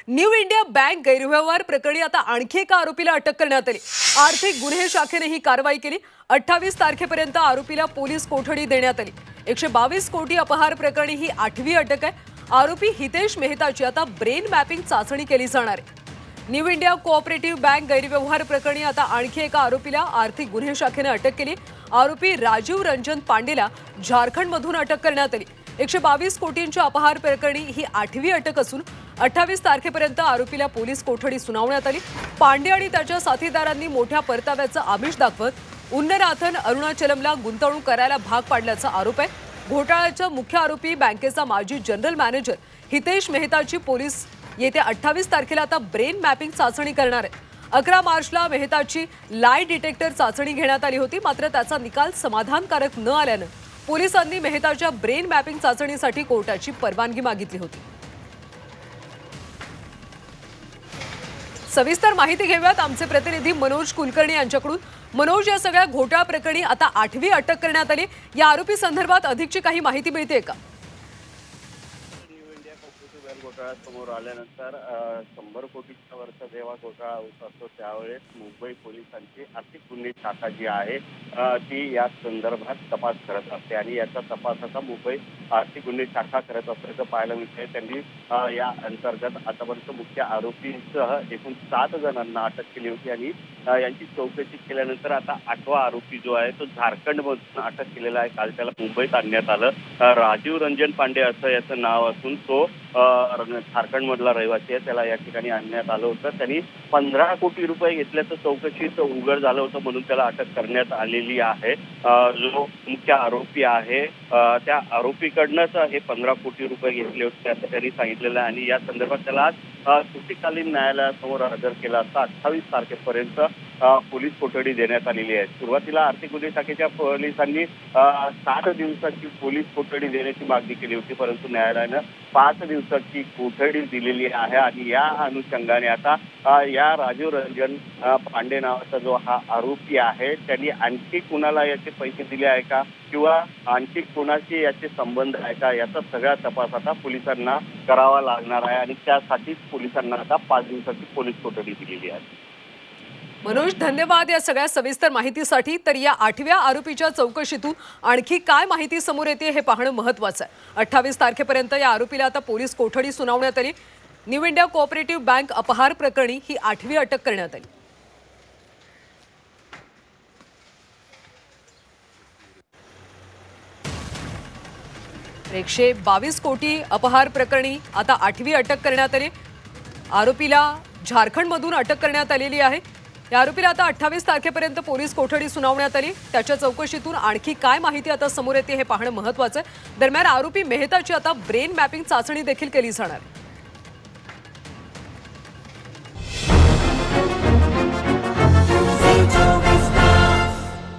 New India bank गैरव्यवहार प्रकरणी आता आणखी एका आरोपीला अटक करण्यात आली। आर्थिक गुन्हे शाखेने ही कारवाई केली। 28 तारखेपर्यंत आरोपीला पोलीस कोठडी देण्यात आली। 122 कोटी अपहार प्रकरणी ही 8वी अटक आहे। आरोपी हितेश मेहताची आता ब्रेन मॅपिंग चाचणी केली जाणार आहे। न्यू इंडिया कोऑपरेटिव्ह बँक गैरव्यवहार प्रकरणी आता आणखी एका आरोपीला आर्थिक गुन्हे शाखेने अटक केली। आरोपी राजीव रंजन पांडेला झारखंडमधून अटक करण्यात आली। 122 कोटींच्या अपहार प्रकरणी ही 8वी अटक असून 28 तारखेपर्यंत आरोपीला पोलीस कोठडी सुनावण्यात आली। पांडे आणि त्याच्या साथीदारांनी मोठ्या परताव्याचं आमिष दाखवत उन्ननाथन अरुणाचलमला गुंतवणूक करायला भाग पाडल्याचा आरोप आहे। घोटाळ्याचा मुख्य आरोपी बँकेचा माजी जनरल मॅनेजर हितेश मेहताची पोलीस येत्या 28 तारखेला आता ब्रेन मॅपिंग चाचणी करणार आहे। 11 मार्चला मेहताची लाय डिटेक्टर चाचणी घेण्यात आली होती, मात्र त्याचा निकाल समाधानकारक न आल्यानं पोलिसांनी मेहताच्या ब्रेन मॅपिंग चाचणीसाठी कोर्टाची परवानगी मागितली होती। सविस्तर माहिती घेऊयात आमचे प्रतिनिधी मनोज कुलकर्णी यांच्याकडून। मनोज, या सगळ्या घोटाळा प्रकरणी आता 8वी अटक करण्यात आली। या आरोपी संदर्भात अधिकची काही माहिती मिळते का? घोटाळा समोर आल्यानंतर 100 कोटीच्या वरचा जेव्हा घोटाळा होत असतो त्यावेळेस मुंबई पोलिसांची आर्थिक गुन्हे शाखा जी आहे ती या संदर्भात तपास करत असते आणि याचा तपास आता मुंबई आर्थिक गुन्हे शाखा करत असल्याचं पाहायला मिळतंय। त्यांनी या अंतर्गत आतापर्यंत मुख्य आरोपींसह एकूण 7 जणांना अटक केली होती आणि यांची चौकशी केल्यानंतर आता 8वा आरोपी जो आहे तो झारखंडमधून अटक केलेला आहे। काल त्याला मुंबईत आणण्यात आलं। राजीव रंजन पांडे असं याचं नाव असून तो झारखंडमधला रहिवासी आहे। त्याला या ठिकाणी आणण्यात आलं होतं। त्यांनी 15 कोटी रुपये घेतल्याचं चौकशीत उघड झालं होतं, म्हणून त्याला अटक करण्यात आलेली आहे। जो मुख्य आरोपी आहे त्या आरोपीकडनंच हे 15 कोटी रुपये घेतले होते असं त्यांनी सांगितलेलं आहे आणि या संदर्भात त्याला आज सुट्टीकालीन न्यायालयासमोर हजर केला असता 28 तारखेपर्यंत पोलीस कोठडी देण्यात आलेली आहे। सुरुवातीला आर्थिक गुन्हे शाखेच्या पोलिसांनी 7 दिवसाची पोलीस कोठडी देण्याची मागणी केली होती, परंतु न्यायालयानं 5 दिवसाची कोठडी दिलेली आहे आणि या अनुषंगाने आता या राजीव रंजन पांडे नावाचा जो हा आरोपी आहे त्यांनी आणखी कुणाला याचे पैसे दिले आहे का किंवा आणखी कुणाशी याचे संबंध आहे का याचा सगळा तपास आता पोलिसांना करावा लागणार आहे आणि त्यासाठीच पोलिसांना आता 5 दिवसाची पोलीस कोठडी दिलेली आहे। मनोज, धन्यवाद या सगळ्या सविस्तर माहितीसाठी। तर या 8व्या आरोपीच्या चौकशीतून आणखी काय माहिती समोर येते हे पाहणं महत्त्वाचं आहे। 28 तारखेपर्यंत या आरोपीला आता पोलीस कोठडी सुनावण्यात आली। न्यू इंडिया कोऑपरेटिव्ह बँक अपहार प्रकरणी ही 8वी अटक करण्यात आली। तर 122 कोटी अपहार प्रकरणी आता 8वी अटक करण्यात आली। आरोपीला झारखंडमधून अटक करण्यात आलेली आहे। या आरोपीला आता 28 तारखेपर्यंत पोलीस कोठडी सुनावण्यात आली। त्याच्या चौकशीतून आणखी काय माहिती आता समोर येते हे पाहणं महत्त्वाचं आहे। दरम्यान आरोपी मेहताची आता ब्रेन मॅपिंग चाचणी देखील केली जाणार आहे।